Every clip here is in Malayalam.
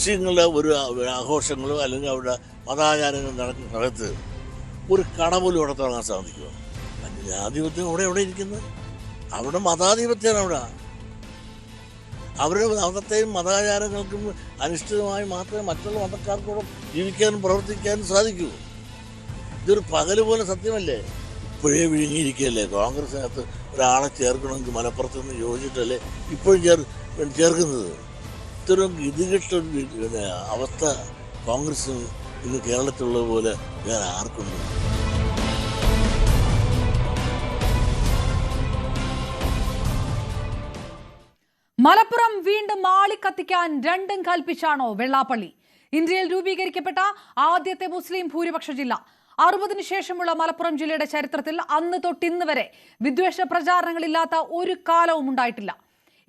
മുസ്ലിങ്ങളുടെ ഒരു ആഘോഷങ്ങളോ അല്ലെങ്കിൽ അവരുടെ മതാചാരങ്ങൾ നടക്കുന്ന സ്ഥലത്ത് ഒരു കട പോലും അവിടെ തുടങ്ങാൻ സാധിക്കുമോ? ജനാധിപത്യം എവിടെ ഇരിക്കുന്നത്? അവിടെ മതാധിപത്യമാണ്. അവിടെ അവരുടെ മതത്തെയും മതാചാരങ്ങൾക്കും അനിഷ്ഠിതമായി മാത്രമേ മറ്റുള്ള മതക്കാർക്കൂടെ ജീവിക്കാനും പ്രവർത്തിക്കാനും സാധിക്കൂ. ഇതൊരു പകല് പോലെ സത്യമല്ലേ? ഇപ്പോഴേ വിഴുങ്ങിയിരിക്കുകയല്ലേ. കോൺഗ്രസിനകത്ത് ഒരാളെ ചേർക്കണമെങ്കിൽ മലപ്പുറത്ത് നിന്ന് യോജിച്ചിട്ടല്ലേ ഇപ്പോഴും ചേർക്കുന്നത്. ഇത്തരം ഗതികെട്ട അവസ്ഥ കോൺഗ്രസ് ഇന്ന് കേരളത്തിലുള്ളത് പോലെ വേറെ ആർക്കുണ്ട്? മലപ്പുറം വീണ്ടും ആളിക്കത്തിക്കാൻ രണ്ടും കൽപ്പിച്ചാണോ വെള്ളാപ്പള്ളി? ഇന്ത്യയിൽ രൂപീകരിക്കപ്പെട്ട ആദ്യത്തെ മുസ്ലിം ഭൂരിപക്ഷ ജില്ല. 60-ന് ശേഷമുള്ള മലപ്പുറം ജില്ലയുടെ ചരിത്രത്തിൽ അന്ന് തൊട്ടിന്ന് വരെ വിദ്വേഷ പ്രചാരണങ്ങളില്ലാത്ത ഒരു കാലവും ഉണ്ടായിട്ടില്ല.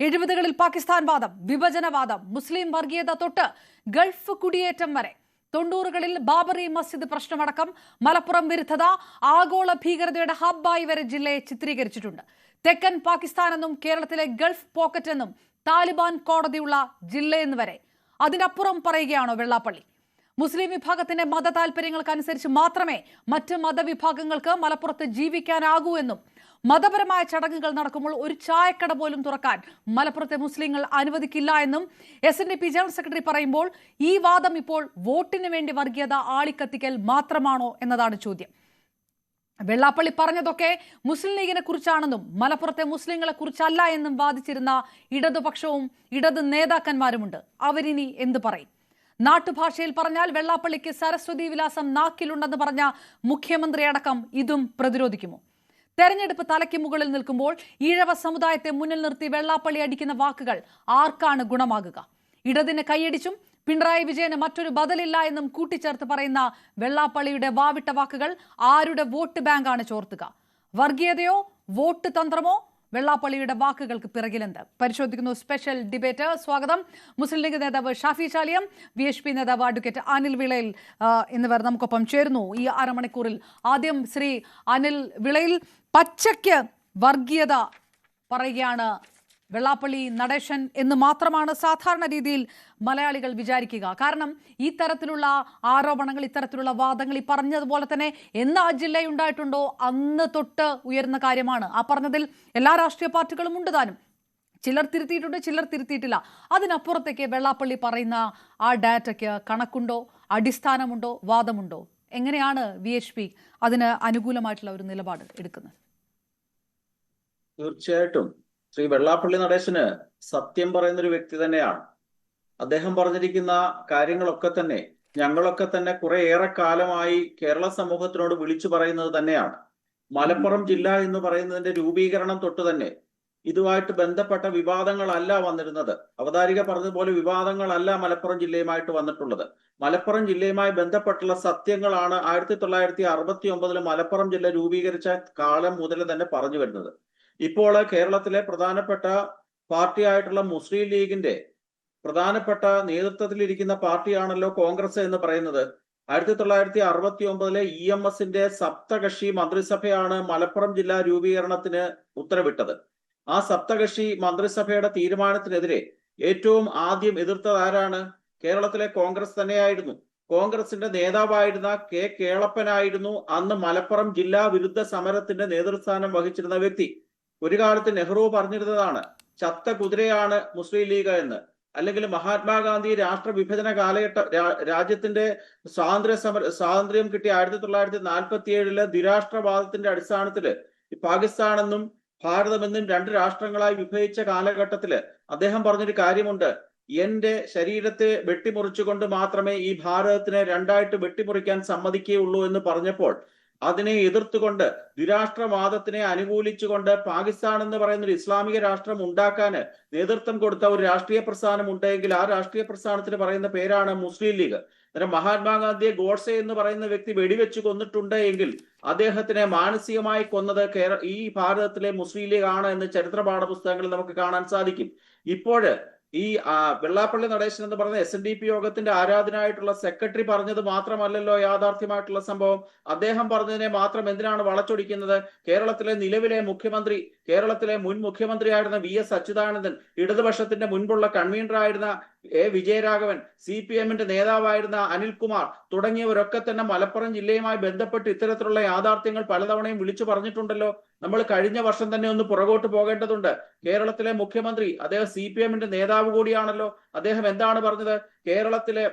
70-കളിൽ പാകിസ്ഥാൻ വാദം, വിഭജനവാദം, മുസ്ലിം വർഗീയത തൊട്ട് ഗൾഫ് കുടിയേറ്റം വരെ, 90-കളിൽ ബാബറി മസ്ജിദ് പ്രശ്നമടക്കം മലപ്പുറം വിരുദ്ധത ആഗോള ഭീകരതയുടെ ഹബ്ബായി വരെ ജില്ലയെ ചിത്രീകരിച്ചിട്ടുണ്ട്. തെക്കൻ പാകിസ്ഥാനെന്നും കേരളത്തിലെ ഗൾഫ് പോക്കറ്റ് എന്നും താലിബാൻ കോടതിയുള്ള ജില്ലയെന്ന് വരെ. അതിനപ്പുറം പറയുകയാണോ വെള്ളാപ്പള്ളി? മുസ്ലിം വിഭാഗത്തിന്റെ മത താല്പര്യങ്ങൾക്കനുസരിച്ച് മാത്രമേ മറ്റ് മതവിഭാഗങ്ങൾക്ക് മലപ്പുറത്ത് ജീവിക്കാനാകൂ എന്നും മതപരമായ ചടങ്ങുകൾ നടക്കുമ്പോൾ ഒരു ചായക്കട പോലും തുറക്കാൻ മലപ്പുറത്തെ മുസ്ലിങ്ങൾ അനുവദിക്കില്ല എന്നും SNDP ജനറൽ സെക്രട്ടറി പറയുമ്പോൾ ഈ വാദം ഇപ്പോൾ വോട്ടിന് വേണ്ടി വർഗീയത ആളിക്കത്തിക്കൽ മാത്രമാണോ എന്നതാണ് ചോദ്യം. വെള്ളാപ്പള്ളി പറഞ്ഞതൊക്കെ മുസ്ലിം ലീഗിനെ കുറിച്ചാണെന്നും മലപ്പുറത്തെ മുസ്ലിങ്ങളെ കുറിച്ചല്ല എന്നും വാദിച്ചിരുന്ന ഇടതുപക്ഷവും ഇടത് നേതാക്കന്മാരുമുണ്ട്. അവരിനി എന്ത് പറയും? നാട്ടുഭാഷയിൽ പറഞ്ഞാൽ വെള്ളാപ്പള്ളിക്ക് സരസ്വതി വിലാസം നാക്കിലുണ്ടെന്ന് പറഞ്ഞ മുഖ്യമന്ത്രി അടക്കം ഇതും പ്രതിരോധിക്കുമോ? തെരഞ്ഞെടുപ്പ് തലയ്ക്ക് മുകളിൽ നിൽക്കുമ്പോൾ ഈഴവ സമുദായത്തെ മുന്നിൽ നിർത്തി വെള്ളാപ്പള്ളി അടിക്കുന്ന വാക്കുകൾ ആർക്കാണ് ഗുണമാകുക? ഇടതിന് കൈയടിച്ചും പിണറായി വിജയന് മറ്റൊരു ബദലില്ല എന്നും കൂട്ടിച്ചേർത്ത് പറയുന്ന വെള്ളാപ്പള്ളിയുടെ വാവിട്ട വാക്കുകൾ ആരുടെ വോട്ട് ബാങ്കാണ് ചോർത്തുക? വർഗീയതയോ വോട്ട് തന്ത്രമോ? വെള്ളാപ്പള്ളിയുടെ വാക്കുകൾക്ക് പിറകിലെന്ത്? പരിശോധിക്കുന്നു സ്പെഷ്യൽ ഡിബേറ്റ്. സ്വാഗതം. മുസ്ലിം ലീഗ് നേതാവ് ഷാഫി ചാലിയം, VHP നേതാവ് അഡ്വക്കേറ്റ് അനിൽ വിളയിൽ എന്നിവർ നമുക്കൊപ്പം ചേരുന്നു ഈ അരമണിക്കൂറിൽ. ആദ്യം ശ്രീ അനിൽ വിളയിൽ, പച്ചയ്ക്ക് വർഗീയത പറയുകയാണ് വെള്ളാപ്പള്ളി നടേശൻ എന്ന് മാത്രമാണ് സാധാരണ രീതിയിൽ മലയാളികൾ വിചാരിക്കുക. കാരണം ഈ തരത്തിലുള്ള ആരോപണങ്ങൾ, ഇത്തരത്തിലുള്ള വാദങ്ങൾ ഈ പറഞ്ഞതുപോലെ തന്നെ എന്ന് ആ ജില്ലയുണ്ടായിട്ടുണ്ടോ അന്ന് തൊട്ട് ഉയർന്ന കാര്യമാണ്. ആ പറഞ്ഞതിൽ എല്ലാ രാഷ്ട്രീയ പാർട്ടികളും ഉണ്ട് താനും. ചിലർ തിരുത്തിയിട്ടുണ്ട്, ചിലർ തിരുത്തിയിട്ടില്ല. അതിനപ്പുറത്തേക്ക് വെള്ളാപ്പള്ളി പറയുന്ന ആ ഡാറ്റയ്ക്ക് കണക്കുണ്ടോ, അടിസ്ഥാനമുണ്ടോ, വാദമുണ്ടോ? എങ്ങനെയാണ് VHP അതിന് അനുകൂലമായിട്ടുള്ള ഒരു നിലപാട് എടുക്കുന്നത്? തീർച്ചയായിട്ടും ശ്രീ വെള്ളാപ്പള്ളി നടേശന് സത്യം പറയുന്ന ഒരു വ്യക്തി തന്നെയാണ്. അദ്ദേഹം പറഞ്ഞിരിക്കുന്ന കാര്യങ്ങളൊക്കെ തന്നെ ഞങ്ങളൊക്കെ തന്നെ കുറെ ഏറെ കാലമായി കേരള സമൂഹത്തിനോട് വിളിച്ചു പറയുന്നത് തന്നെയാണ്. മലപ്പുറം ജില്ല എന്ന് പറയുന്നതിന്റെ രൂപീകരണം തൊട്ട് തന്നെ ഇതുമായിട്ട് ബന്ധപ്പെട്ട വിവാദങ്ങളല്ല വന്നിരുന്നത്. അവതാരിക പറഞ്ഞതുപോലെ വിവാദങ്ങളല്ല മലപ്പുറം ജില്ലയുമായിട്ട് വന്നിട്ടുള്ളത്. മലപ്പുറം ജില്ലയുമായി ബന്ധപ്പെട്ടുള്ള സത്യങ്ങളാണ് 1969 മലപ്പുറം ജില്ല രൂപീകരിച്ച കാലം മുതൽ തന്നെ പറഞ്ഞു വരുന്നത്. ഇപ്പോൾ കേരളത്തിലെ പ്രധാനപ്പെട്ട പാർട്ടിയായിട്ടുള്ള മുസ്ലിം ലീഗിന്റെ പ്രധാനപ്പെട്ട നേതൃത്വത്തിലിരിക്കുന്ന പാർട്ടിയാണല്ലോ കോൺഗ്രസ് എന്ന് പറയുന്നത്. 1969 EMSന്റെ സപ്തകക്ഷി മന്ത്രിസഭയാണ് മലപ്പുറം ജില്ലാ രൂപീകരണത്തിന് ഉത്തരവിട്ടത്. ആ സപ്തകക്ഷി മന്ത്രിസഭയുടെ തീരുമാനത്തിനെതിരെ ഏറ്റവും ആദ്യം എതിർത്തത് ആരാണ്? കേരളത്തിലെ കോൺഗ്രസ് തന്നെയായിരുന്നു. കോൺഗ്രസിന്റെ നേതാവായിരുന്ന K കേളപ്പനായിരുന്നു അന്ന് മലപ്പുറം ജില്ലാ വിരുദ്ധ സമരത്തിന്റെ നേതൃസ്ഥാനം വഹിച്ചിരുന്ന വ്യക്തി. ഒരു കാലത്ത് നെഹ്റു പറഞ്ഞിരുന്നതാണ് ചത്ത കുതിരയാണ് മുസ്ലിം ലീഗ് എന്ന്. അല്ലെങ്കിൽ മഹാത്മാഗാന്ധി രാഷ്ട്ര വിഭജന കാലഘട്ട രാജ്യത്തിന്റെ സ്വാതന്ത്ര്യം കിട്ടിയ 1947 ദ്വിരാഷ്ട്രവാദത്തിന്റെ അടിസ്ഥാനത്തില് പാകിസ്ഥാനെന്നും ഭാരതമെന്നും രണ്ട് രാഷ്ട്രങ്ങളായി വിഭജിച്ച കാലഘട്ടത്തില് അദ്ദേഹം പറഞ്ഞൊരു കാര്യമുണ്ട്, എന്റെ ശരീരത്തെ വെട്ടിമുറിച്ചുകൊണ്ട് മാത്രമേ ഈ ഭാരതത്തിനെ രണ്ടായിട്ട് വെട്ടിമുറിക്കാൻ സമ്മതിക്കുകയുള്ളൂ എന്ന് പറഞ്ഞപ്പോൾ അതിനെ എതിർത്തുകൊണ്ട് ദ്വിരാഷ്ട്രവാദത്തിനെ അനുകൂലിച്ചുകൊണ്ട് പാകിസ്ഥാൻ എന്ന് പറയുന്ന ഒരു ഇസ്ലാമിക രാഷ്ട്രം ഉണ്ടാക്കാന് നേതൃത്വം കൊടുത്ത ഒരു രാഷ്ട്രീയ പ്രസ്ഥാനം ഉണ്ടെങ്കിൽ ആ രാഷ്ട്രീയ പ്രസ്ഥാനത്തിന് പറയുന്ന പേരാണ് മുസ്ലിം ലീഗ്. അന്നേരം മഹാത്മാഗാന്ധിയെ ഗോഡ്സെ എന്ന് പറയുന്ന വ്യക്തി വെടിവെച്ച് കൊന്നിട്ടുണ്ട് എങ്കിൽ അദ്ദേഹത്തിനെ മാനസികമായി കൊന്നത് ഈ ഭാരതത്തിലെ മുസ്ലിം ലീഗ് ആണ് എന്ന് ചരിത്ര പാഠപുസ്തകങ്ങളിൽ നമുക്ക് കാണാൻ സാധിക്കും. ഇപ്പോഴ് ഈ വെള്ളാപ്പള്ളി നടേശൻ എന്ന് പറയുന്ന SNDP യോഗത്തിന്റെ ആരാധനായിട്ടുള്ള സെക്രട്ടറി പറഞ്ഞത് മാത്രമല്ലല്ലോ യാഥാർത്ഥ്യമായിട്ടുള്ള സംഭവം. അദ്ദേഹം പറഞ്ഞതിനെ മാത്രം എന്തിനാണ് വളച്ചൊടിക്കുന്നത്? കേരളത്തിലെ നിലവിലെ മുഖ്യമന്ത്രി, കേരളത്തിലെ മുൻ മുഖ്യമന്ത്രിയായിരുന്ന VS അച്യുതാനന്ദൻ, ഇടതുപക്ഷത്തിന്റെ മുൻപുള്ള കൺവീനറായിരുന്ന വിജയരാഘവൻ, CPM-ന്റെ നേതാവായിരുന്ന അനിൽകുമാർ തുടങ്ങിയവരൊക്കെ തന്നെ മലപ്പുറം ജില്ലയുമായി ബന്ധപ്പെട്ട് ഇത്തരത്തിലുള്ള യാഥാർത്ഥ്യങ്ങൾ പലതവണയും വിളിച്ചു പറഞ്ഞിട്ടുണ്ടല്ലോ. നമ്മൾ കഴിഞ്ഞ വർഷം തന്നെ ഒന്ന് പുറകോട്ട് പോകേണ്ടതുണ്ട്. കേരളത്തിലെ മുഖ്യമന്ത്രി അദ്ദേഹം CPM-ന്റെ നേതാവ് കൂടിയാണല്ലോ. അദ്ദേഹം എന്താണ് പറഞ്ഞത്? കേരളത്തിലെ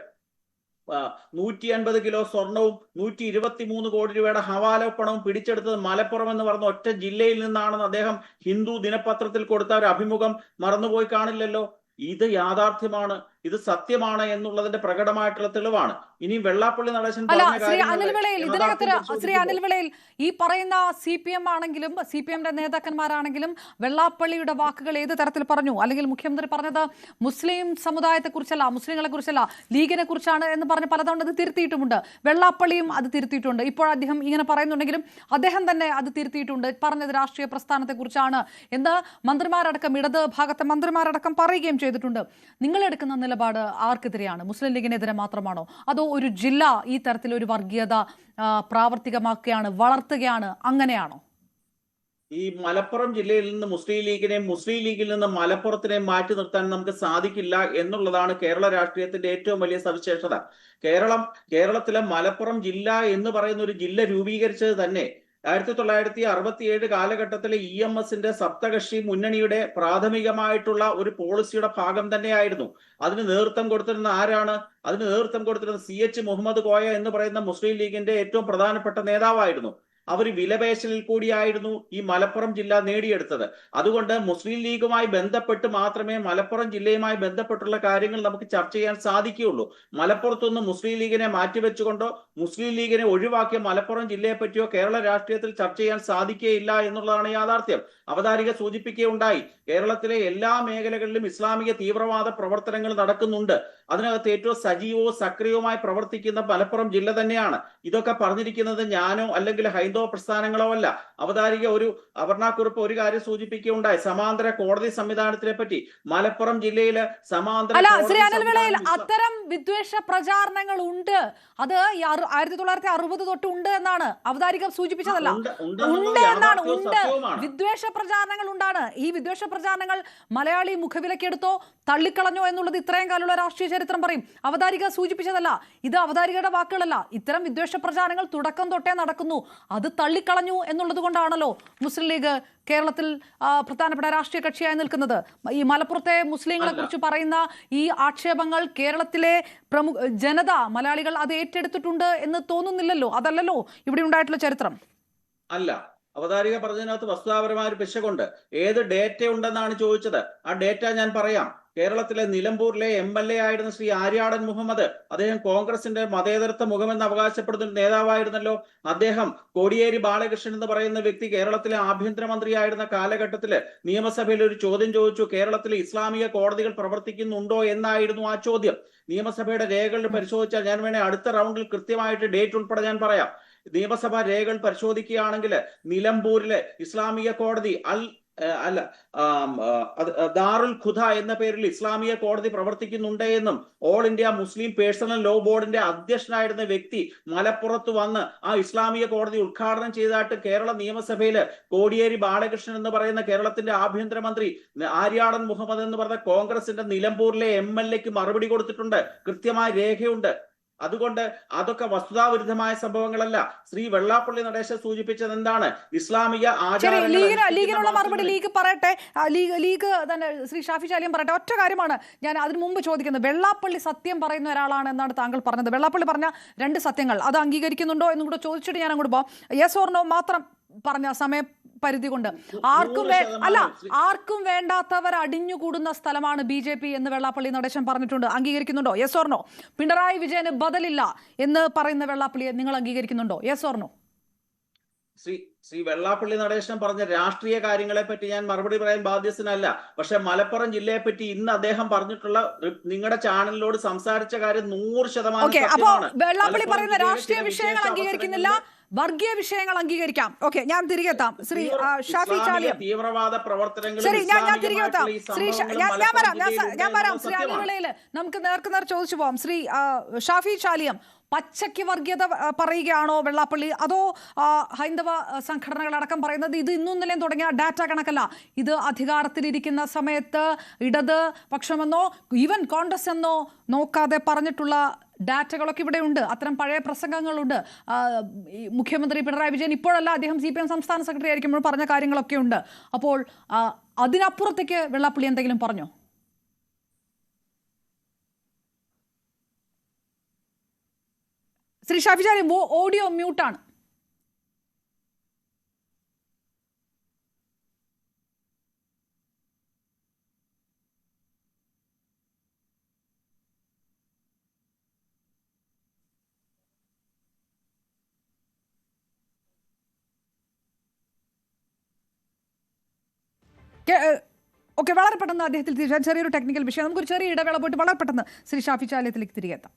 150 കിലോ സ്വർണവും 123 കോടി രൂപയുടെ ഹവാല പണവും പിടിച്ചെടുത്തത് മലപ്പുറം എന്ന് പറഞ്ഞ ഒറ്റ ജില്ലയിൽ നിന്നാണെന്ന് അദ്ദേഹം ഹിന്ദു ദിനപത്രത്തിൽ കൊടുത്ത ഒരു അഭിമുഖം മറന്നുപോയി കാണില്ലല്ലോ. ഇത് യാഥാർത്ഥ്യമാണ്, ഇത് സത്യമാണ് എന്നുള്ളതിന്റെ പ്രകടമായിട്ടുള്ള തെളിവാണ്. ഇനി വെള്ളാപ്പള്ളി നടേശൻ ശ്രീ അനിൽ വിളയിൽ ഈ പറയുന്ന CPM ആണെങ്കിലും CPM-ന്റെ നേതാക്കന്മാരാണെങ്കിലും വെള്ളാപ്പള്ളിയുടെ വാക്കുകൾ ഏത് തരത്തിൽ പറഞ്ഞു? അല്ലെങ്കിൽ മുഖ്യമന്ത്രി പറഞ്ഞത് മുസ്ലിം സമുദായത്തെ കുറിച്ചല്ല, മുസ്ലിങ്ങളെ കുറിച്ചല്ല, ലീഗിനെ കുറിച്ചാണ് എന്ന് പറഞ്ഞ് പലതവണ അത് തിരുത്തിയിട്ടുമുണ്ട്. വെള്ളാപ്പള്ളിയും അത് തിരുത്തിയിട്ടുണ്ട്. ഇപ്പോൾ അദ്ദേഹം ഇങ്ങനെ പറയുന്നുണ്ടെങ്കിലും അദ്ദേഹം തന്നെ അത് തിരുത്തിയിട്ടുണ്ട്. പറഞ്ഞത് രാഷ്ട്രീയ പ്രസ്ഥാനത്തെ കുറിച്ചാണ് എന്ന് മന്ത്രിമാരടക്കം, ഇടത് ഭാഗത്തെ മന്ത്രിമാരടക്കം പറയുകയും ചെയ്തിട്ടുണ്ട്. നിങ്ങൾ എടുക്കുന്ന നിലപാട് ആർക്കെതിരെയാണ്? മുസ്ലിം ലീഗിനെതിരെ മാത്രമാണോ? അതോ ഒരു ജില്ല ഈ തരത്തിൽ ഒരു വർഗീയത പ്രാവർത്തികമാക്കുകയാണ്, വളർത്തുകയാണ്, അങ്ങനെയാണോ? ഈ മലപ്പുറം ജില്ലയിൽ നിന്ന് മുസ്ലിം ലീഗിൽ നിന്ന് മലപ്പുറത്തിനെയും മാറ്റി നിർത്താൻ നമുക്ക് സാധിക്കില്ല എന്നുള്ളതാണ് കേരള രാഷ്ട്രീയത്തിന്റെ ഏറ്റവും വലിയ സവിശേഷത. കേരളത്തിലെ മലപ്പുറം ജില്ല എന്ന് പറയുന്ന ഒരു ജില്ല രൂപീകരിച്ചത് തന്നെ 1967 കാലഘട്ടത്തിലെ EMS-ന്റെ സപ്തകക്ഷി മുന്നണിയുടെ പ്രാഥമികമായിട്ടുള്ള ഒരു പോളിസിയുടെ ഭാഗം തന്നെയായിരുന്നു. അതിന് നേതൃത്വം കൊടുത്തിരുന്ന ആരാണ്? അതിന് നേതൃത്വം കൊടുത്തിരുന്ന CH മുഹമ്മദ് കോയ എന്ന് പറയുന്ന മുസ്ലിം ലീഗിന്റെ ഏറ്റവും പ്രധാനപ്പെട്ട നേതാവായിരുന്നു. അവർ വിലപേശലിൽ കൂടിയായിരുന്നു ഈ മലപ്പുറം ജില്ല നേടിയെടുത്തത്. അതുകൊണ്ട് മുസ്ലിം ലീഗുമായി ബന്ധപ്പെട്ട് മാത്രമേ മലപ്പുറം ജില്ലയുമായി ബന്ധപ്പെട്ടുള്ള കാര്യങ്ങൾ നമുക്ക് ചർച്ച ചെയ്യാൻ സാധിക്കുകയുള്ളൂ. മലപ്പുറത്തുനിന്ന് മുസ്ലിം ലീഗിനെ മാറ്റിവെച്ചുകൊണ്ടോ മുസ്ലിം ലീഗിനെ ഒഴിവാക്കിയ മലപ്പുറം ജില്ലയെ പറ്റിയോ കേരള രാഷ്ട്രീയത്തിൽ ചർച്ച ചെയ്യാൻ സാധിക്കുകയില്ല എന്നുള്ളതാണ് യാഥാർത്ഥ്യം. അവതാരിക സൂചിപ്പിക്കുകയുണ്ടായി, കേരളത്തിലെ എല്ലാ മേഖലകളിലും ഇസ്ലാമിക തീവ്രവാദ പ്രവർത്തനങ്ങൾ നടക്കുന്നുണ്ട്. അതിനകത്ത് ഏറ്റവും സജീവവും സക്രിയവുമായി പ്രവർത്തിക്കുന്ന മലപ്പുറം ജില്ല തന്നെയാണ്. ഇതൊക്കെ പറഞ്ഞിരിക്കുന്നത് ഞാനോ അല്ലെങ്കിൽ ഹൈന്ദവ പ്രസ്ഥാനങ്ങളോ അല്ല. അവതാരിക അപർണക്കുറിപ്പ് ഒരു കാര്യം സൂചിപ്പിക്കുകയുണ്ടായി, സമാന്തര കോടതി സംവിധാനത്തിനെ പറ്റി. മലപ്പുറം ജില്ലയില് സമാന്തര അത്തരം വിദ്വേഷ പ്രചാരണങ്ങൾ ഉണ്ട്. അത് 1960 തൊട്ട് ഉണ്ട് എന്നാണ് അവതാരിക സൂചിപ്പിച്ചതല്ല, ഉണ്ട് എന്നാണ്. ഉണ്ട്, വിദ്വേഷ പ്രചാരണങ്ങൾ ഉണ്ടാണ്. ഈ വിദ്വേഷ പ്രചാരണങ്ങൾ മലയാളി മുഖവിലക്കെടുത്തോ തള്ളിക്കളഞ്ഞോ എന്നുള്ളത് ഇത്രയും കാലമുള്ള രാഷ്ട്രീയ ചരിത്രം പറയും. അവതാരിക സൂചിപ്പിച്ചതല്ല, ഇത് അവതാരികയുടെ വാക്കുകളല്ല. ഇത്തരം വിദ്വേഷ പ്രചാരണങ്ങൾ തുടക്കം തൊട്ടേ നടക്കുന്നു. അത് തള്ളിക്കളഞ്ഞു എന്നുള്ളത് കൊണ്ടാണല്ലോ മുസ്ലിം ലീഗ് കേരളത്തിൽ പ്രധാനപ്പെട്ട രാഷ്ട്രീയ കക്ഷിയായി നിൽക്കുന്നത്. ഈ മലപ്പുറത്തെ മുസ്ലിങ്ങളെ കുറിച്ച് പറയുന്ന ഈ ആക്ഷേപങ്ങൾ കേരളത്തിലെ ജനത, മലയാളികൾ അത് ഏറ്റെടുത്തിട്ടുണ്ട് എന്ന് തോന്നുന്നില്ലല്ലോ. അതല്ലല്ലോ ഇവിടെ ഉണ്ടായിട്ടുള്ള ചരിത്രം. അല്ല, അവതാരിക പറഞ്ഞതിനകത്ത് വസ്തുതാപരമായ ഒരു പിശകുണ്ട്. ഏത് ഡേറ്റ ഉണ്ടെന്നാണ് ചോദിച്ചത്. ആ ഡേറ്റ ഞാൻ പറയാം. കേരളത്തിലെ നിലമ്പൂരിലെ MLA ആയിരുന്ന ശ്രീ ആര്യാടൻ മുഹമ്മദ്, അദ്ദേഹം കോൺഗ്രസിന്റെ മതേതരത്വ മുഖമെന്ന് അവകാശപ്പെടുന്ന ഒരു നേതാവായിരുന്നല്ലോ. അദ്ദേഹം കോടിയേരി ബാലകൃഷ്ണൻ എന്ന് പറയുന്ന വ്യക്തി കേരളത്തിലെ ആഭ്യന്തരമന്ത്രിയായിരുന്ന കാലഘട്ടത്തില് നിയമസഭയിൽ ഒരു ചോദ്യം ചോദിച്ചു, കേരളത്തിലെ ഇസ്ലാമിക കോടതികൾ പ്രവർത്തിക്കുന്നുണ്ടോ എന്നായിരുന്നു ആ ചോദ്യം. നിയമസഭയുടെ രേഖകൾ പരിശോധിച്ചാൽ, ഞാൻ വേണേ അടുത്ത റൗണ്ടിൽ കൃത്യമായിട്ട് ഡേറ്റ് ഉൾപ്പെടെ ഞാൻ പറയാം. നിയമസഭാ രേഖകൾ പരിശോധിക്കുകയാണെങ്കിൽ നിലമ്പൂരിലെ ഇസ്ലാമിക കോടതി ദാറുൽ ഖുദ എന്ന പേരിൽ ഇസ്ലാമിക കോടതി പ്രവർത്തിക്കുന്നുണ്ട് എന്നും all India Muslim personal law ബോർഡിന്റെ അധ്യക്ഷനായിരുന്ന വ്യക്തി മലപ്പുറത്ത് വന്ന് ആ ഇസ്ലാമിക കോടതി ഉദ്ഘാടനം ചെയ്തതായിട്ട് കേരള നിയമസഭയിൽ കോടിയേരി ബാലകൃഷ്ണൻ എന്ന് പറയുന്ന കേരളത്തിന്റെ ആഭ്യന്തരമന്ത്രി ആര്യാടൻ മുഹമ്മദ് എന്ന് പറഞ്ഞ കോൺഗ്രസിന്റെ നിലമ്പൂരിലെ MLA-ക്ക് മറുപടി കൊടുത്തിട്ടുണ്ട്. കൃത്യമായ രേഖയുണ്ട്. അതുകൊണ്ട് അതൊക്കെ വസ്തുതാവിരുദ്ധമായ സംഭവങ്ങളല്ല. ശ്രീ വെള്ളാപ്പള്ളി നടേശൻ സൂചിപ്പിച്ചത് എന്താണ്? ഇസ്ലാമിക ലീഗിനുള്ള മറുപടി ലീഗ് പറയട്ടെ, ലീഗ് തന്നെ ശ്രീ ഷാഫി ചാലിയം പറയട്ടെ. ഒറ്റ കാര്യമാണ് ഞാൻ അതിനു മുമ്പ് ചോദിക്കുന്നത്. വെള്ളാപ്പള്ളി സത്യം പറയുന്ന ഒരാളാണ് എന്നാണ് താങ്കൾ പറഞ്ഞത്. വെള്ളാപ്പള്ളി പറഞ്ഞ 2 സത്യങ്ങൾ അത് അംഗീകരിക്കുന്നുണ്ടോ എന്നും കൂടെ ചോദിച്ചിട്ട് ഞാൻ അങ്ങോട്ട് പോവാം. യെസ് ഓർ നോ മാത്രം പറഞ്ഞ സമയപരിധി കൊണ്ട്. ആർക്കും വേണ്ടാത്തവർ അടിഞ്ഞുകൂടുന്ന സ്ഥലമാണ് BJP എന്ന് വെള്ളാപ്പള്ളി നടേശൻ പറഞ്ഞിട്ടുണ്ട്. അംഗീകരിക്കുന്നുണ്ടോ? Yes or no? പിണറായി വിജയന് ബദലില്ല എന്ന് പറയുന്ന വെള്ളാപ്പള്ളിയെ നിങ്ങൾ അംഗീകരിക്കുന്നുണ്ടോ? Yes or no? Shri Vellappally Natesan പറഞ്ഞ രാഷ്ട്രീയ കാര്യങ്ങളെ പറ്റി ഞാൻ മറുപടി പറയാൻ ബാധ്യസ്ഥനല്ല. പക്ഷെ മലപ്പുറം ജില്ലയെ പറ്റി ഇന്ന് അദ്ദേഹം പറഞ്ഞിട്ടുള്ള നിങ്ങളുടെ ചാനലിനോട് സംസാരിച്ച കാര്യം 100% വെള്ളാപ്പള്ളി പറയുന്ന രാഷ്ട്രീയ വിഷയങ്ങൾ അംഗീകരിക്കുന്നില്ല, വർഗീയ വിഷയങ്ങൾ അംഗീകരിക്കാം. ഓക്കെ, ഞാൻ തിരികെ എത്താം. ശ്രീ ഷാഫി ചാലിയം, തീവ്രവാദ പ്രവർത്തനങ്ങൾ ശരി, ഞാൻ തിരികെ എത്താം. ഞാൻ വരാം ശ്രീ അലിവിളയിൽ നമുക്ക് നേർക്കുനേർ ചോദിച്ചു പോവാം. ശ്രീ ഷാഫി ചാലിയം, പച്ചയ്ക്ക് വർഗീയത പറയുകയാണോ വെള്ളാപ്പള്ളി, അതോ ഹൈന്ദവ സംഘടനകളടക്കം പറയുന്നത് ഇത് ഇന്നും ഇന്നലെയും തുടങ്ങിയ ഡാറ്റ കണക്കല്ല, ഇത് അധികാരത്തിലിരിക്കുന്ന സമയത്ത് ഇടത് പക്ഷമെന്നോ ഈവൻ കോൺഗ്രസ് എന്നോ നോക്കാതെ പറഞ്ഞിട്ടുള്ള ഡാറ്റകളൊക്കെ ഇവിടെ ഉണ്ട്, അത്തരം പഴയ പ്രസംഗങ്ങളുണ്ട്. മുഖ്യമന്ത്രി പിണറായി വിജയൻ ഇപ്പോഴല്ല, അദ്ദേഹം CPM സംസ്ഥാന സെക്രട്ടറി ആയിരിക്കുമ്പോൾ പറഞ്ഞ കാര്യങ്ങളൊക്കെ ഉണ്ട്. അപ്പോൾ അതിനപ്പുറത്തേക്ക് വെള്ളാപ്പള്ളി എന്തെങ്കിലും പറഞ്ഞോ? ശ്രീ ഷാഫി ചാലിയം, ഓഡിയോ മ്യൂട്ടാണ്. ഓക്കെ, വളരെ പെട്ടെന്ന് അദ്ദേഹത്തിൽ ചെറിയൊരു ടെക്നിക്കൽ വിഷയം, നമുക്കൊരു ചെറിയ ഇടവേള പോയിട്ട് വളരെ പെട്ടെന്ന് ശ്രീ ഷാഫി ചാലിയത്തിലേക്ക് തിരികെ എത്താം.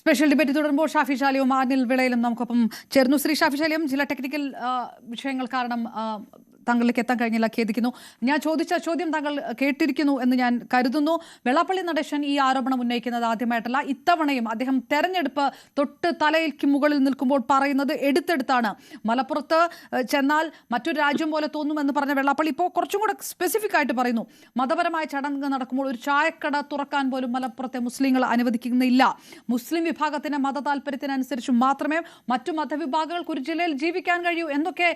സ്പെഷ്യൽ ഡിബേറ്റ് തുടരുമ്പോൾ ഷാഫി ചാലിയും അനിൽ വിളയിലും നമുക്കൊപ്പം ചേർന്നു. ശ്രീ ഷാഫി ചാലിയും, ചില ടെക്നിക്കൽ വിഷയങ്ങൾ കാരണം താങ്കളിലേക്ക് എത്താൻ കഴിഞ്ഞില്ല, ഖേദിക്കുന്നു. ഞാൻ ചോദിച്ച ചോദ്യം താങ്കൾ കേട്ടിരിക്കുന്നു എന്ന് ഞാൻ കരുതുന്നു. വെള്ളാപ്പള്ളി നടേശൻ ഈ ആരോപണം ഉന്നയിക്കുന്നത് ആദ്യമായിട്ടല്ല. ഇത്തവണയും അദ്ദേഹം തെരഞ്ഞെടുപ്പ് തൊട്ട് തലയ്ക്ക് മുകളിൽ നിൽക്കുമ്പോൾ പറയുന്നത് എടുത്തെടുത്താണ്. മലപ്പുറത്ത് ചെന്നാൽ മറ്റൊരു രാജ്യം പോലെ തോന്നുമെന്ന് പറഞ്ഞ വെള്ളാപ്പള്ളി ഇപ്പോൾ കുറച്ചും കൂടെ സ്പെസിഫിക് ആയിട്ട് പറയുന്നു, മതപരമായ ചടങ്ങ് നടക്കുമ്പോൾ ഒരു ചായക്കട തുറക്കാൻ പോലും മലപ്പുറത്തെ മുസ്ലിങ്ങൾ അനുവദിക്കുന്നില്ല. മുസ്ലിം വിഭാഗത്തിന്റെ മത താല്പര്യത്തിനനുസരിച്ച് മാത്രമേ മറ്റു മതവിഭാഗങ്ങൾക്ക് ഒരു ജില്ലയിൽ ജീവിക്കാൻ കഴിയൂ എന്നൊക്കെ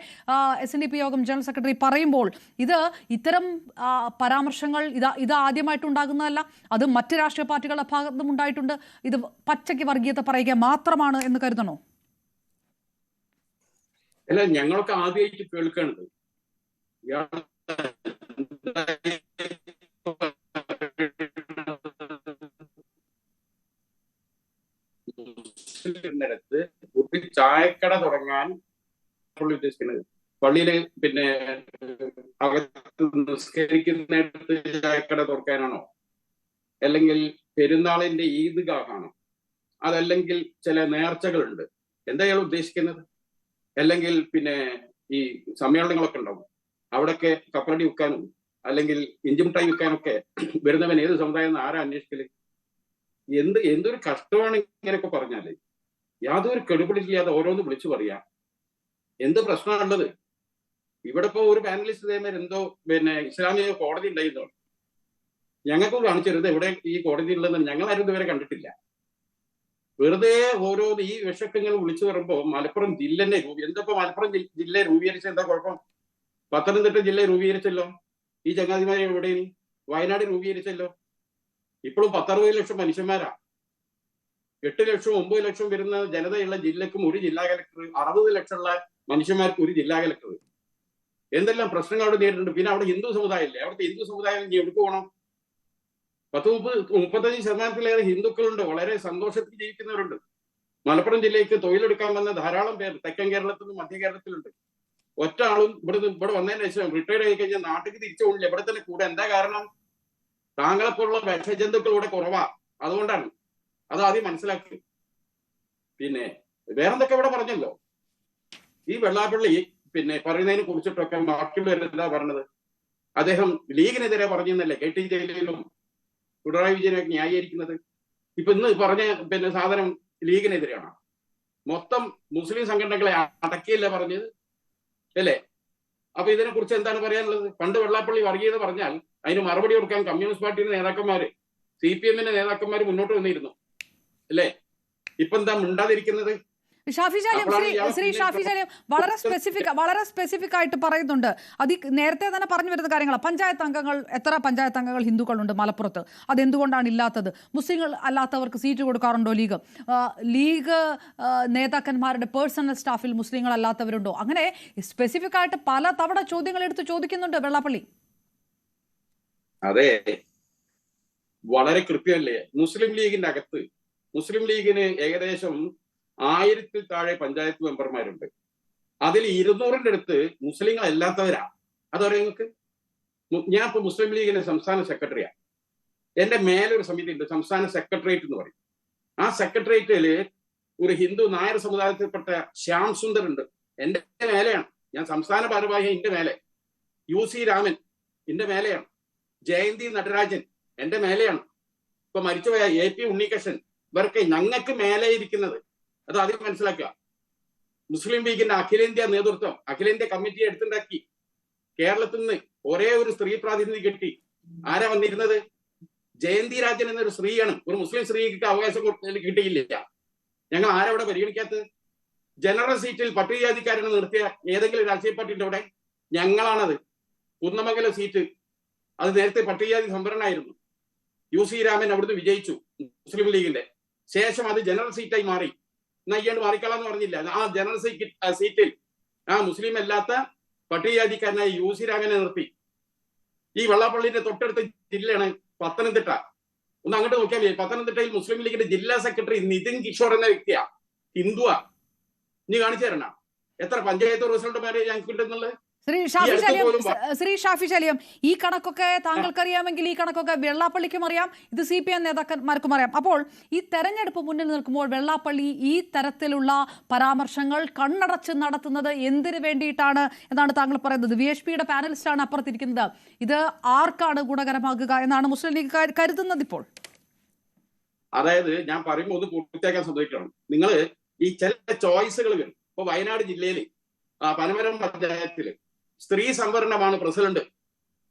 SNDP യോഗം ജനറൽ സെക്രട്ടറി പറയുമ്പോൾ ഇത്തരം പരാമർശങ്ങൾ ഇത് ആദ്യമായിട്ടുണ്ടാകുന്നതല്ല, അത് മറ്റ് രാഷ്ട്രീയ പാർട്ടികളുടെ ഭാഗത്തും ഉണ്ടായിട്ടുണ്ട്. ഇത് പച്ചയ്ക്ക് വർഗീയത പറയുക മാത്രമാണ് എന്ന് കരുതണോ? അല്ല, ഞങ്ങളൊക്കെ ആദ്യമായിട്ട് കേൾക്കണത് മുസ്ലിമിനടുത്ത് ഒരു ചായക്കട തുടങ്ങാൻ ഉദ്ദേശിക്കുന്നത്. പള്ളിയില് പിന്നെ അകത്ത് നിസ്കരിക്കുന്നിടത്ത് ചായക്കട തുറക്കാനാണോ, അല്ലെങ്കിൽ പെരുന്നാളിന്റെ ഈദ്ഗാഹാണോ, അതല്ലെങ്കിൽ ചില നേർച്ചകളുണ്ട്, എന്താ ഇയാൾ ഉദ്ദേശിക്കുന്നത്? അല്ലെങ്കിൽ പിന്നെ ഈ സമ്മേളനങ്ങളൊക്കെ ഉണ്ടാവും, അവിടെയൊക്കെ കപ്പലടി വിൽക്കാനും അല്ലെങ്കിൽ ഇഞ്ചിമിഠായി വിൽക്കാനൊക്കെ വരുന്നവൻ ഏത് സമുദായം എന്ന് ആരാ അന്വേഷിക്കല്? എന്തൊരു കഷ്ടമാണ് ഇങ്ങനെയൊക്കെ പറഞ്ഞാല്. യാതൊരു കെടുപിടില്ലാതെ ഓരോന്ന് വിളിച്ചു പറയാ. എന്ത് പ്രശ്നമാണുള്ളത്? ഇവിടെ ഇപ്പോ ഒരു പാനലിസ്റ്റ് ഇതേമാതിരി എന്തോ പിന്നെ ഇസ്ലാമിക കോടതി ഉണ്ടായിരുന്നു, ഞങ്ങൾക്ക് കാണിച്ചിരുന്നത് എവിടെ ഈ കോടതി ഉള്ളതെന്ന് ഞങ്ങൾ ആരും ഇതുവരെ കണ്ടിട്ടില്ല. വെറുതെ ഓരോ ഈ വിഷയൊക്കെ ഇങ്ങനെ വിളിച്ചു പറയുമ്പോൾ മലപ്പുറം ജില്ല തന്നെ എന്തപ്പോ മലപ്പുറം ജില്ല രൂപീകരിച്ച എന്താ കുഴപ്പം? പത്തനംതിട്ട ജില്ല രൂപീകരിച്ചല്ലോ, ഈ ചങ്ങാതിമാരെ എവിടെയും വയനാട് രൂപീകരിച്ചല്ലോ. ഇപ്പോഴും 10-60 ലക്ഷം മനുഷ്യന്മാരാ. 8 ലക്ഷം 9 ലക്ഷം വരുന്ന ജനതയുള്ള ജില്ലക്കും ഒരു ജില്ലാ കലക്ടർ, 60 ലക്ഷമുള്ള മനുഷ്യന്മാർക്ക് ഒരു ജില്ലാ കലക്ടർ. എന്തെല്ലാം പ്രശ്നങ്ങൾ അവിടെ നേരിട്ടുണ്ട്. പിന്നെ അവിടെ ഹിന്ദു സമുദായം ഇല്ലേ? അവിടുത്തെ ഹിന്ദു സമുദായം ഇനി എവിടെ പോകണം? 30-35% ഹിന്ദുക്കളുണ്ട്, വളരെ സന്തോഷത്തിൽ ജീവിക്കുന്നവരുണ്ട്. മലപ്പുറം ജില്ലയ്ക്ക് തൊഴിലെടുക്കാൻ വന്ന ധാരാളം പേർ തെക്കൻ കേരളത്തിലും മധ്യ കേരളത്തിലുണ്ട്. ഒറ്റ ആളും ഇവിടെ വന്നതിന് ശേഷം റിട്ടയർഡ് ആയി കഴിഞ്ഞാൽ നാട്ടിലേക്ക് തിരിച്ചു പോകില്ല, ഇവിടെ തന്നെ കൂടെ. എന്താ കാരണം? താങ്കളെപ്പോലുള്ള വിഷജന്തുക്കൾ ഇവിടെ കുറവാ, അതുകൊണ്ടാണ്. അത് ആദ്യം മനസ്സിലാക്കി. പിന്നെ വേറെന്തൊക്കെ ഇവിടെ പറഞ്ഞല്ലോ. ഈ വെള്ളാപ്പള്ളി പിന്നെ പറയുന്നതിനെ കുറിച്ചിട്ടൊക്കെ ബാക്കിയുള്ളവരെന്താ പറഞ്ഞത്? അദ്ദേഹം ലീഗിനെതിരെ പറഞ്ഞെന്നല്ലേ KT ജലീലും പിണറായി വിജയനൊക്കെ ന്യായീകരിക്കുന്നത്. ഇപ്പൊ ഇന്ന് പറഞ്ഞ പിന്നെ സാധനം ലീഗിനെതിരെയാണ്. മൊത്തം മുസ്ലിം സംഘടനകളെ അടക്കിയല്ലേ പറഞ്ഞത്, അല്ലേ? അപ്പൊ ഇതിനെ കുറിച്ച് എന്താണ് പറയാനുള്ളത്? പണ്ട് വെള്ളാപ്പള്ളി വർഗീയത പറഞ്ഞാൽ അതിന് മറുപടി കൊടുക്കാൻ കമ്മ്യൂണിസ്റ്റ് പാർട്ടിയുടെ നേതാക്കന്മാര്, CPM-ന്റെ നേതാക്കന്മാര് മുന്നോട്ട് വന്നിരുന്നു, അല്ലേ? ഇപ്പൊ എന്താ മിണ്ടാതിരിക്കുന്നത്? ഷാഫി ചാലിയം, ശ്രീ ഷാഫി ചാലിയം വളരെ സ്പെസിഫിക് ആയിട്ട് പറയുന്നുണ്ട്. അത് നേരത്തെ തന്നെ പറഞ്ഞു വരുന്ന കാര്യങ്ങളാണ്. എത്ര പഞ്ചായത്ത് അംഗങ്ങൾ ഹിന്ദുക്കളുണ്ട് മലപ്പുറത്ത്? അതെന്തുകൊണ്ടാണ് ഇല്ലാത്തത്? മുസ്ലിങ്ങൾ അല്ലാത്തവർക്ക് സീറ്റ് കൊടുക്കാറുണ്ടോ ലീഗ് നേതാക്കന്മാരുടെ പേഴ്സണൽ സ്റ്റാഫിൽ മുസ്ലിങ്ങൾ അല്ലാത്തവരുണ്ടോ? അങ്ങനെ സ്പെസിഫിക് ആയിട്ട് പല തവണ ചോദ്യങ്ങൾ എടുത്ത് ചോദിക്കുന്നുണ്ട് വെള്ളാപ്പള്ളി. അതെ, വളരെ കൃത്യമല്ലേ. മുസ്ലിം ലീഗിന്റെ അകത്ത് മുസ്ലിം ലീഗിന് ഏകദേശം 1000-ൽ താഴെ പഞ്ചായത്ത് മെമ്പർമാരുണ്ട്. അതിൽ 200-ന്റെ അടുത്ത് മുസ്ലിങ്ങൾ അല്ലാത്തവരാ. അതറിയാം നിങ്ങൾക്ക്? ഞാൻ ഇപ്പൊ മുസ്ലിം ലീഗിന്റെ സംസ്ഥാന സെക്രട്ടറിയാണ്. എന്റെ മേലൊരു സമിതി ഉണ്ട്, സംസ്ഥാന സെക്രട്ടേറിയറ്റ് എന്ന് പറയും. ആ സെക്രട്ടേറിയറ്റില് ഒരു ഹിന്ദു നായർ സമുദായത്തിൽപ്പെട്ട ശ്യാം സുന്ദർ ഉണ്ട്, എന്റെ മേലെയാണ്. ഞാൻ സംസ്ഥാന ഭാരവാഹി, എന്റെ മേലെ. UC രാമൻ എന്റെ മേലെയാണ്. ജയന്തി നടരാജൻ എന്റെ മേലെയാണ്. ഇപ്പൊ മരിച്ചുപോയ AP ഉണ്ണികൃഷ്ണൻ, ഇവർക്ക് ഞങ്ങൾക്ക് മേലെ ഇരിക്കുന്നത്. അത് ആദ്യം മനസ്സിലാക്കുക. മുസ്ലിം ലീഗിന്റെ അഖിലേന്ത്യാ നേതൃത്വം, അഖിലേന്ത്യാ കമ്മിറ്റി എടുത്തുണ്ടാക്കി. കേരളത്തിൽ നിന്ന് ഒരേ ഒരു സ്ത്രീ പ്രാതിനിധ്യം കിട്ടി. ആരാ വന്നിരുന്നത്? ജയന്തി രാജൻ എന്നൊരു സ്ത്രീയാണ്. ഒരു മുസ്ലിം സ്ത്രീക്ക് അവകാശം കിട്ടിയില്ല. ഞങ്ങൾ ആരവിടെ പരിഗണിക്കാത്തത്? ജനറൽ സീറ്റിൽ പട്ടികജാതിക്കാരനെ നിർത്തിയ ഏതെങ്കിലും രാഷ്ട്രീയ പാർട്ടിയുടെ അവിടെ? ഞങ്ങളാണത്. കുന്നമംഗലം സീറ്റ് അത് നേരത്തെ പട്ടികജാതി സംവരണമായിരുന്നു. UC രാമൻ അവിടുന്ന് വിജയിച്ചു മുസ്ലിം ലീഗിന്റെ. ശേഷം അത് ജനറൽ സീറ്റായി മാറി. നയ്യാണ്ട് മാറിക്കളാന്ന് പറഞ്ഞില്ല. ആ ജനറൽ സീറ്റിൽ ആ മുസ്ലിം അല്ലാത്ത പട്ടികജാതിക്കാരനായ UC രാമനെ നിർത്തി. ഈ വെള്ളാപ്പള്ളിന്റെ തൊട്ടടുത്ത ജില്ലയാണ് പത്തനംതിട്ട. ഒന്ന് അങ്ങോട്ട് നോക്കിയാൽ മതി. പത്തനംതിട്ടയിൽ മുസ്ലിം ലീഗിന്റെ ജില്ലാ സെക്രട്ടറി നിതിൻ കിഷോർ എന്ന വ്യക്തിയാ, ഹിന്ദുവാ. ഇനി കാണിച്ചു തരണ എത്ര പഞ്ചായത്ത് റിസൾട്ടുമാരെ ഞങ്ങൾക്ക് കിട്ടുന്നുള്ളത്? ശ്രീ ഷാഫി ചാലിയം, ഈ കണക്കൊക്കെ താങ്കൾക്കറിയാമെങ്കിൽ ഈ കണക്കൊക്കെ വെള്ളാപ്പള്ളിക്കും അറിയാം, ഇത് CPM നേതാക്കന്മാർക്കും അറിയാം. അപ്പോൾ ഈ തെരഞ്ഞെടുപ്പ് മുന്നിൽ നിൽക്കുമ്പോൾ വെള്ളാപ്പള്ളി ഈ തരത്തിലുള്ള പരാമർശങ്ങൾ കണ്ണടച്ച് നടത്തുന്നത് എന്തിനു വേണ്ടിയിട്ടാണ് എന്നാണ് താങ്കൾ പറയുന്നത്? VHPയുടെ പാനലിസ്റ്റാണ് അപ്പുറത്തിരിക്കുന്നത്. ഇത് ആർക്കാണ് ഗുണകരമാകുക എന്നാണ് മുസ്ലിം ലീഗ് കരുതുന്നത് ഇപ്പോൾ? അതായത് ഞാൻ പറയുമ്പോൾ ഒന്ന് പൂർത്തിയാക്കാൻ ശ്രദ്ധിക്കണം. നിങ്ങൾ ഈ ചില ചോയ്സുകൾ വരും. ഇപ്പൊ വയനാട് ജില്ലയിൽ പനമരം പഞ്ചായത്തില് സ്ത്രീ സംവരണമാണ് പ്രസിഡന്റ്.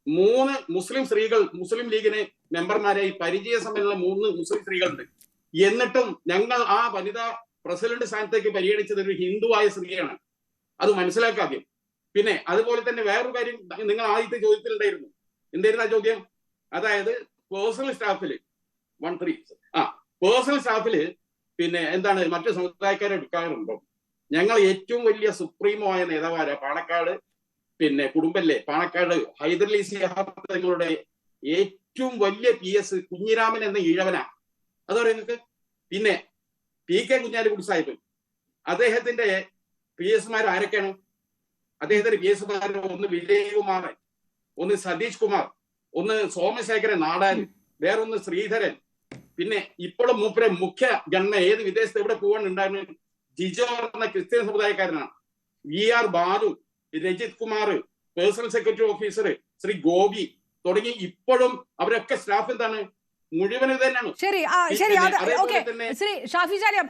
3 മുസ്ലിം സ്ത്രീകൾ മുസ്ലിം ലീഗിന് മെമ്പർമാരായി പരിചയ സമ്പന്നുള്ള 3 മുസ്ലിം സ്ത്രീകളുണ്ട്. എന്നിട്ടും ഞങ്ങൾ ആ വനിതാ പ്രസിഡന്റ് സ്ഥാനത്തേക്ക് പരിഗണിച്ചത് ഒരു ഹിന്ദുവായ സ്ത്രീയാണ്. അത് മനസ്സിലാക്കാദ്യം. പിന്നെ അതുപോലെ തന്നെ വേറൊരു കാര്യം നിങ്ങൾ ആദ്യത്തെ ചോദ്യത്തിലുണ്ടായിരുന്നു. എന്തായിരുന്നു ആ ചോദ്യം? അതായത് പേഴ്സണൽ സ്റ്റാഫില് പേഴ്സണൽ സ്റ്റാഫില് പിന്നെ എന്താണ് മറ്റു സമുദായക്കാരെ എടുക്കാറുണ്ടോ? ഞങ്ങൾ ഏറ്റവും വലിയ സുപ്രീമോ ആയ നേതാവായ പാണക്കാട് പിന്നെ കുടുംബല്ലേ, പാണക്കാട് ഹൈദരലി ശിഹാബ് തങ്ങളുടെ ഏറ്റവും വലിയ PS കുഞ്ഞിരാമൻ എന്ന ഈഴവനാ. അതറിയാം നിങ്ങൾക്ക്? പിന്നെ PK കുഞ്ഞാലിക്കുട്ടി സാഹിബ്, അദ്ദേഹത്തിന്റെ PS ആരൊക്കെയാണ്? അദ്ദേഹത്തിന്റെ PS ഒന്ന് വിജയകുമാരൻ, ഒന്ന് സതീഷ് കുമാർ, ഒന്ന് സോമശേഖരൻ നാടാര്, വേറൊന്ന് ശ്രീധരൻ. പിന്നെ ഇപ്പോഴും മൂപ്പരെ മുഖ്യ ഗണന ഏത് വിദേശത്ത് എവിടെ പോകാനുണ്ടായിരുന്നു? ജിജോ എന്ന ക്രിസ്ത്യൻ സമുദായക്കാരനാണ്. VR Balu, Rajith Kumar, personal secretary officer Shri Gopi തുടങ്ങി ഇപ്പോഴും അവരൊക്കെ സ്റ്റാഫ് എന്താണ് മുഴുവനും തന്നെയാണ്. ശരി, ശ്രീ ഷാഫി ചാലിയം,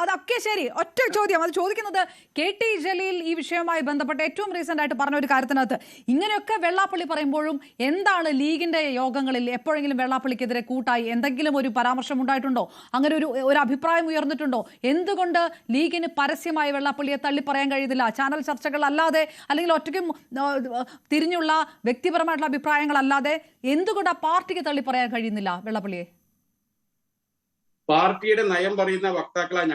അതൊക്കെ ശരി. ഒറ്റ ചോദ്യം അത് ചോദിക്കുന്നത്, KT ജലീൽ ഈ വിഷയവുമായി ബന്ധപ്പെട്ട് ഏറ്റവും റീസെന്റ് ആയിട്ട് പറഞ്ഞ ഒരു കാര്യത്തിനകത്ത് ഇങ്ങനെയൊക്കെ വെള്ളാപ്പള്ളി പറയുമ്പോഴും എന്താണ് ലീഗിന്റെ യോഗങ്ങളിൽ എപ്പോഴെങ്കിലും വെള്ളാപ്പള്ളിക്കെതിരെ കൂട്ടായി എന്തെങ്കിലും ഒരു പരാമർശം ഉണ്ടായിട്ടുണ്ടോ? അങ്ങനെ ഒരു അഭിപ്രായം ഉയർന്നിട്ടുണ്ടോ? എന്തുകൊണ്ട് ലീഗിന് പരസ്യമായി വെള്ളാപ്പള്ളിയെ തള്ളി പറയാൻ കഴിയുന്നില്ല? ചാനൽ ചർച്ചകൾ അല്ലാതെ, അല്ലെങ്കിൽ ഒറ്റയ്ക്കും തിരിഞ്ഞുള്ള വ്യക്തിപരമായിട്ടുള്ള അഭിപ്രായങ്ങൾ അല്ലാതെ എന്തുകൊണ്ട് ആ പാർട്ടിക്ക് തള്ളി പറയാൻ കഴിയുന്നില്ല വെള്ളാപ്പള്ളിയെ? പാർട്ടിയുടെ നയം പറയുന്ന വക്താക്കളാണ്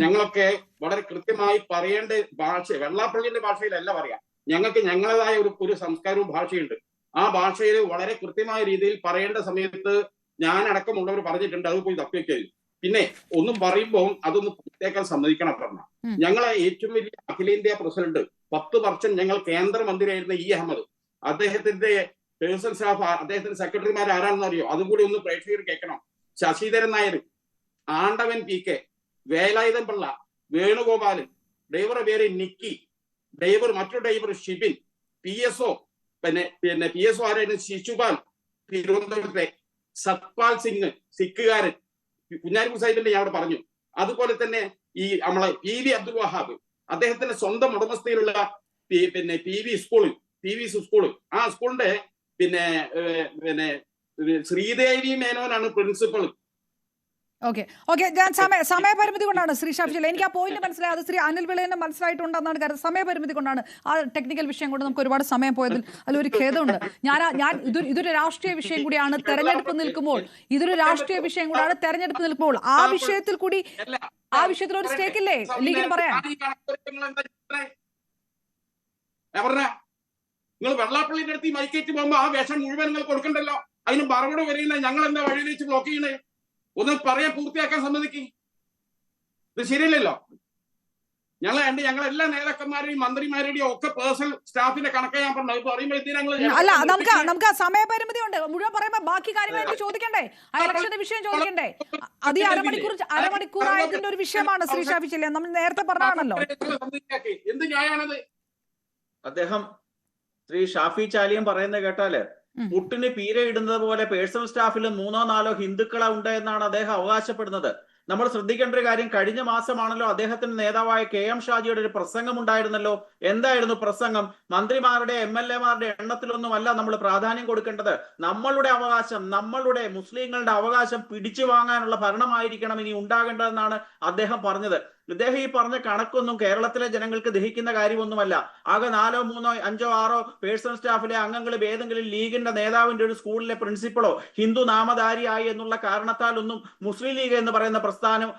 ഞങ്ങളൊക്കെ വളരെ കൃത്യമായി പറയേണ്ട ഭാഷ വെള്ളാപ്പള്ളിയുടെ ഭാഷയിലല്ല പറയാം. ഞങ്ങൾക്ക് ഞങ്ങളേതായ ഒരു സംസ്കാരവും ഭാഷയുണ്ട്. ആ ഭാഷയിൽ വളരെ കൃത്യമായ രീതിയിൽ പറയേണ്ട സമയത്ത് ഞാൻ അടക്കമുള്ളവർ പറഞ്ഞിട്ടുണ്ട്. അത് പോയി തപ്പിവെക്കരുത്. പിന്നെ ഒന്നും പറയുമ്പോൾ അതൊന്ന് പൂർത്തിയാക്കാൻ സമ്മതിക്കണം. പറഞ്ഞ ഞങ്ങളെ ഏറ്റവും വലിയ അഖിലേന്ത്യാ പ്രസിഡന്റ് 10 വർഷം ഞങ്ങൾ കേന്ദ്രമന്ത്രിയായിരുന്ന E അഹമ്മദ്, അദ്ദേഹത്തിന്റെ പേഴ്സണൽ സ്റ്റാഫ്, അദ്ദേഹത്തിന്റെ സെക്രട്ടറിമാർ ആരാണെന്ന് അറിയോ? അതും കൂടി ഒന്ന് പ്രേക്ഷകർ കേൾക്കണം. ശശിധരൻ നായർ, ആണ്ടവൻ PK, വേലായുധൻ പിള്ള, വേണുഗോപാലൻ, ഡ്രൈവറുടെ പേര് നിക്കി, മറ്റൊരു ഡ്രൈവർ ഷിബിൻ, PSO പിന്നെ PSO ആരായിരുന്നു? ശിശുപാൽ തിരുവനന്തപുരത്തെ, സത്പാൽ സിംഗ് സിഖുകാരൻ, കുഞ്ഞാലിക്കുട്ടി സാഹിബിന്റെ ഞാൻ അവിടെ പറഞ്ഞു. അതുപോലെ തന്നെ ഈ നമ്മളെ PV അബ്ദുൽ വഹാബ്, അദ്ദേഹത്തിന്റെ സ്വന്തം ഉടമസ്ഥയിലുള്ള പിന്നെ PV സ്കൂള്, ആ സ്കൂളിന്റെ പിന്നെ ശ്രീദേവി മേനോനാണ് പ്രിൻസിപ്പൾ. ഓക്കെ, ഞാൻ സമയപരിമിതി കൊണ്ടാണ് ശ്രീ ഷാഫി ചാലിയം, എനിക്ക് ആ പോയിന്റ് മനസ്സിലായി. അത് ശ്രീ അനിൽ വിളയനെ മനസ്സിലായിട്ടുണ്ടെന്നാണ് കാര്യം. സമയപരിമിതി കൊണ്ടാണ്, ആ ടെക്നിക്കൽ വിഷയം കൊണ്ട് നമുക്ക് ഒരുപാട് സമയം പോയതിൽ അതിലൊരു ഖേദമുണ്ട്. ഞാൻ ഇതൊരു രാഷ്ട്രീയ വിഷയം കൂടിയാണ്. തെരഞ്ഞെടുപ്പ് നിൽക്കുമ്പോൾ ഇതൊരു രാഷ്ട്രീയ വിഷയം കൂടിയാണ്. തെരഞ്ഞെടുപ്പ് നിൽക്കുമ്പോൾ ആ വിഷയത്തിൽ ഒരു സ്റ്റേക്കില്ലേ ലീഗിന് പറയാൻ? നിങ്ങൾ വെള്ളാപ്പള്ളിന്റെ അടുത്ത് ഈ മൈക്കേറ്റ് പോകുമ്പോ ആ വേഷം മുഴുവൻ നിങ്ങൾ കൊടുക്കണ്ടല്ലോ. അതിന് മറുപടി വരെയുന്ന ഞങ്ങൾ എന്താ വഴി വെച്ച് ബ്ലോക്ക് ചെയ്യണേ? ഒന്ന് പറയാൻ പൂർത്തിയാക്കാൻ സമ്മതിക്കും. ഇത് ശരിയല്ലല്ലോ. ഞങ്ങൾ എല്ലാ നേതാക്കന്മാരുടെയും മന്ത്രിമാരുടെയും ഒക്കെ പേഴ്സണൽ സ്റ്റാഫിന്റെ കണക്ക് ഞാൻ പറഞ്ഞു. പറയുമ്പോൾ അല്ല, നമുക്ക് സമയപരിമിതി ഉണ്ട്. മുഴുവൻ പറയുമ്പോ ബാക്കി കാര്യങ്ങൾ എനിക്ക് ചോദിക്കണ്ടേ? ആ ഇലക്ഷന്റെ വിഷയം ചോദിക്കണ്ടേ? അത് ഈ അരമണിക്കൂറായതിന്റെ ഒരു വിഷയമാണ് ശ്രീ ഷാഫി ചാലിയം. നമ്മൾ നേരത്തെ പറഞ്ഞാണല്ലോ. എന്ത് ന്യായമാണത്? അദ്ദേഹം ശ്രീ ഷാഫി ചാലിയം പറയുന്നത് കേട്ടാല് പുട്ടിന് പീരയിടുന്നത് പോലെ പേഴ്സണൽ സ്റ്റാഫിൽ 3-4 ഹിന്ദുക്കളെ ഉണ്ട് എന്നാണ് അദ്ദേഹം അവകാശപ്പെടുന്നത്. നമ്മൾ ശ്രദ്ധിക്കേണ്ട ഒരു കാര്യം, കഴിഞ്ഞ മാസമാണല്ലോ അദ്ദേഹത്തിന്റെ നേതാവായ KM ഷാജിയുടെ ഒരു പ്രസംഗം ഉണ്ടായിരുന്നല്ലോ. എന്തായിരുന്നു പ്രസംഗം? മന്ത്രിമാരുടെ MLA-മാരുടെ എണ്ണത്തിലൊന്നുമല്ല നമ്മൾ പ്രാധാന്യം കൊടുക്കേണ്ടത്. നമ്മളുടെ അവകാശം, നമ്മളുടെ മുസ്ലിങ്ങളുടെ അവകാശം പിടിച്ചു വാങ്ങാനുള്ള ഭരണമായിരിക്കണം ഇനി ഉണ്ടാകേണ്ടതെന്നാണ് അദ്ദേഹം പറഞ്ഞത്. ഇദ്ദേഹം ഈ പറഞ്ഞ കണക്കൊന്നും കേരളത്തിലെ ജനങ്ങൾക്ക് ദഹിക്കുന്ന കാര്യമൊന്നുമല്ല. ആകെ 4, 3, 5, 6 പേഴ്സണൽ സ്റ്റാഫിലെ അംഗങ്ങളും ഏതെങ്കിലും ലീഗിന്റെ നേതാവിന്റെ ഒരു സ്കൂളിലെ പ്രിൻസിപ്പളോ ഹിന്ദു നാമധാരിയായി എന്നുള്ള കാരണത്താൽ ഒന്നും മുസ്ലിം ലീഗ് എന്ന് പറയുന്ന പ്രസ്ഥാനം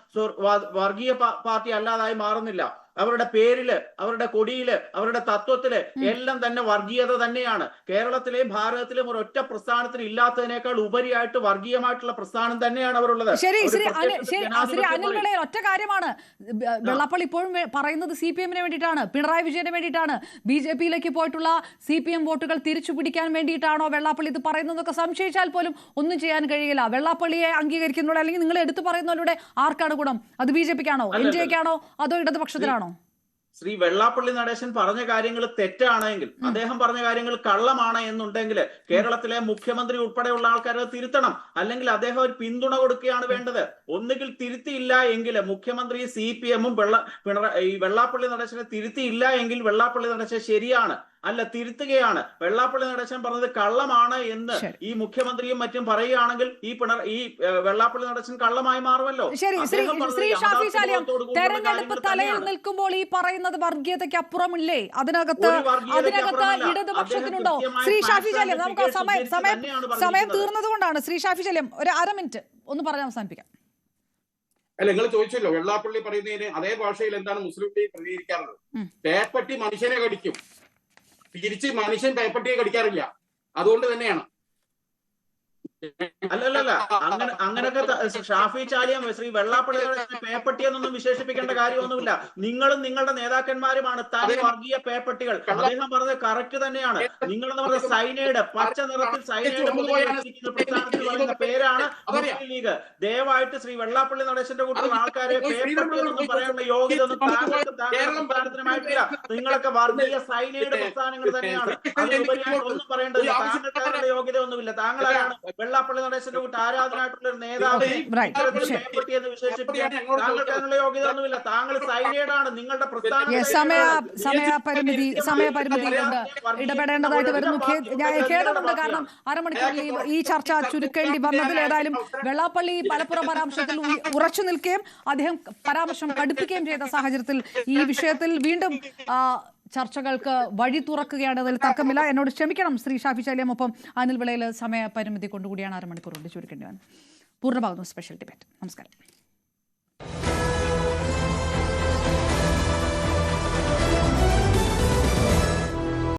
വർഗീയ പാർട്ടി അല്ലാതായി മാറുന്നില്ല. അവരുടെ പേരില്, അവരുടെ കൊടിയില്, അവരുടെ തത്വത്തില് എല്ലാം തന്നെ വർഗീയത തന്നെയാണ്. കേരളത്തിലെയും ഭാരതത്തിലും ഒരൊറ്റ പ്രസ്ഥാനത്തിന് ഇല്ലാത്തതിനേക്കാൾ ഉപരിയായിട്ട് വർഗീയമായിട്ടുള്ള പ്രസ്ഥാനം തന്നെയാണ് അവരുള്ളത്. ഒറ്റ കാര്യമാണ്, വെള്ളാപ്പള്ളി ഇപ്പോഴും പറയുന്നത് CPM-ന് വേണ്ടിയിട്ടാണ്, പിണറായി വിജയന് വേണ്ടിയിട്ടാണ്. BJP-യിലേക്ക് പോയിട്ടുള്ള CPM വോട്ടുകൾ തിരിച്ചു പിടിക്കാൻ വേണ്ടിയിട്ടാണോ വെള്ളാപ്പള്ളി ഇത് പറയുന്നതൊക്കെ സംശയിച്ചാൽ പോലും ഒന്നും ചെയ്യാൻ കഴിയില്ല. വെള്ളാപ്പള്ളിയെ അംഗീകരിക്കുന്നതോടെ അല്ലെങ്കിൽ നിങ്ങൾ എടുത്തു പറയുന്നതിലൂടെ ആർക്കാണ് ഗുണം? അത് BJP-ക്കാണോ, NDA-ക്കാണോ, അതോ ഇടതുപക്ഷത്തിനാണോ? ശ്രീ വെള്ളാപ്പള്ളി നടേശൻ പറഞ്ഞ കാര്യങ്ങൾ തെറ്റാണെങ്കിൽ, അദ്ദേഹം പറഞ്ഞ കാര്യങ്ങൾ കള്ളമാണ് എന്നുണ്ടെങ്കിൽ കേരളത്തിലെ മുഖ്യമന്ത്രി ഉൾപ്പെടെയുള്ള ആൾക്കാർ തിരുത്തണം. അല്ലെങ്കിൽ അദ്ദേഹം ഒരു പിന്തുണ കൊടുക്കുകയാണ് വേണ്ടത്. ഒന്നുകിൽ തിരുത്തിയില്ല എങ്കിൽ മുഖ്യമന്ത്രി CPM-ഉം വെള്ളാപ്പള്ളി നടേശനെ തിരുത്തിയില്ല എങ്കിൽ വെള്ളാപ്പള്ളി നടേശൻ ശരിയാണ്, അല്ല തിരുത്തുകയാണ്. വെള്ളാപ്പള്ളി നടേശൻ പറഞ്ഞത് കള്ളമാണ് എന്ന് ഈ മുഖ്യമന്ത്രിയും മറ്റും പറയുകയാണെങ്കിൽ ഈ വെള്ളാപ്പള്ളി നടേശൻ കള്ളമായി മാറുമല്ലോ. തെരഞ്ഞെടുപ്പ് തലയിൽ നിൽക്കുമ്പോൾ ഈ പറയുന്നത് വർഗീയതയ്ക്ക് അപ്പുറമില്ലേ? അതിനകത്ത് ഇടതുപക്ഷത്തിനുണ്ടോ? ശ്രീ ഷാഫി ചാലിയം, നമുക്ക് സമയം തീർന്നതുകൊണ്ടാണ് ശ്രീ ഷാഫി ചാലിയം ഒരു 1/2 മിനിറ്റ് ഒന്ന് പറഞ്ഞ് അവസാനിപ്പിക്കാം. അല്ല, നിങ്ങൾ ചോദിച്ചല്ലോ വെള്ളാപ്പള്ളി പറയുന്നതിന് അതേ ഭാഷയിൽ എന്താണ് മുസ്ലിം ലീഗ് പ്രതികരിക്കാറുള്ളത്? പേപ്പട്ടി മനുഷ്യനെ കടിക്കും, തിരിച്ച് മനുഷ്യൻ പേപ്പട്ടിയെ കടിക്കാറില്ല. അതുകൊണ്ട് തന്നെയാണ്. അല്ലല്ല, അങ്ങനൊക്കെ ഷാഫി ചാലിയം ശ്രീ വെള്ളാപ്പള്ളി പേപ്പട്ടിയെന്നൊന്നും വിശേഷിപ്പിക്കേണ്ട കാര്യമൊന്നുമില്ല. നിങ്ങളും നിങ്ങളുടെ നേതാക്കന്മാരുമാണ് തനി വർഗീയ പേപ്പട്ടികൾ. അദ്ദേഹം പറഞ്ഞത് കറക്റ്റ് തന്നെയാണ്. നിങ്ങളെന്ന് പറഞ്ഞ സൈനൈഡ്, പച്ച നിറത്തിൽ സൈനൈഡ് പ്രസ്ഥാനത്തിൽ പറയുന്ന പേരാണ് മുസ്ലിം ലീഗ്. ദയവായിട്ട് ശ്രീ വെള്ളാപ്പള്ളി നടേശന്റെ കൂട്ടുള്ള ആൾക്കാരെ പേപ്പട്ടിയെന്നൊന്നും പറയാനുള്ള യോഗ്യത ഒന്നും പ്രസ്ഥാനത്തിനുമായിട്ടില്ല. നിങ്ങളൊക്കെ വർഗീയ സൈനൈഡ് പ്രസ്ഥാനങ്ങൾ തന്നെയാണ്. അതിനുപരിയായിട്ട് ഒന്നും പറയേണ്ടത് താങ്കളുടെ യോഗ്യത ഒന്നുമില്ല. താങ്കളാണ് വെള്ളാപ്പള്ളി നടേശന്റെ കൂട്ട് ആരാധനായിട്ടുള്ള ഒരു നേതാവ് എന്ന് വിശേഷിപ്പിക്കാൻ താങ്കൾക്ക് യോഗ്യത ഒന്നുമില്ല. താങ്കൾ സൈനൈഡാണ്. നിങ്ങളുടെ സമയപരിമിതി കൊണ്ട് ഇടപെടേണ്ടതായിട്ട് വരുന്നു. ഖേദമുണ്ട്, കാരണം അരമണിക്കൂറിൽ ഈ ചർച്ച ചുരുക്കേണ്ടി വന്നതിൽ. ഏതായാലും വെള്ളാപ്പള്ളി മലപ്പുറം പരാമർശത്തിൽ ഉറച്ചു നിൽക്കുകയും അദ്ദേഹം പരാമർശം കടുപ്പിക്കുകയും ചെയ്ത സാഹചര്യത്തിൽ ഈ വിഷയത്തിൽ വീണ്ടും ചർച്ചകൾക്ക് വഴി തുറക്കുകയാണ്, അതിൽ തർക്കമില്ല. എന്നോട് ക്ഷമിക്കണം ശ്രീ ഷാഫി ചാലിയം. ഒപ്പം അനിൽ വിളയിൽ സമയപരിമിതി കൊണ്ടുകൂടിയാണ് 1/2 മണിക്കൂർ കൊണ്ട് ചുരുക്കേണ്ടി വന്നത്. പൂർണ്ണമാകുന്നു സ്പെഷ്യൽ ഡിബേറ്റ്. നമസ്കാരം.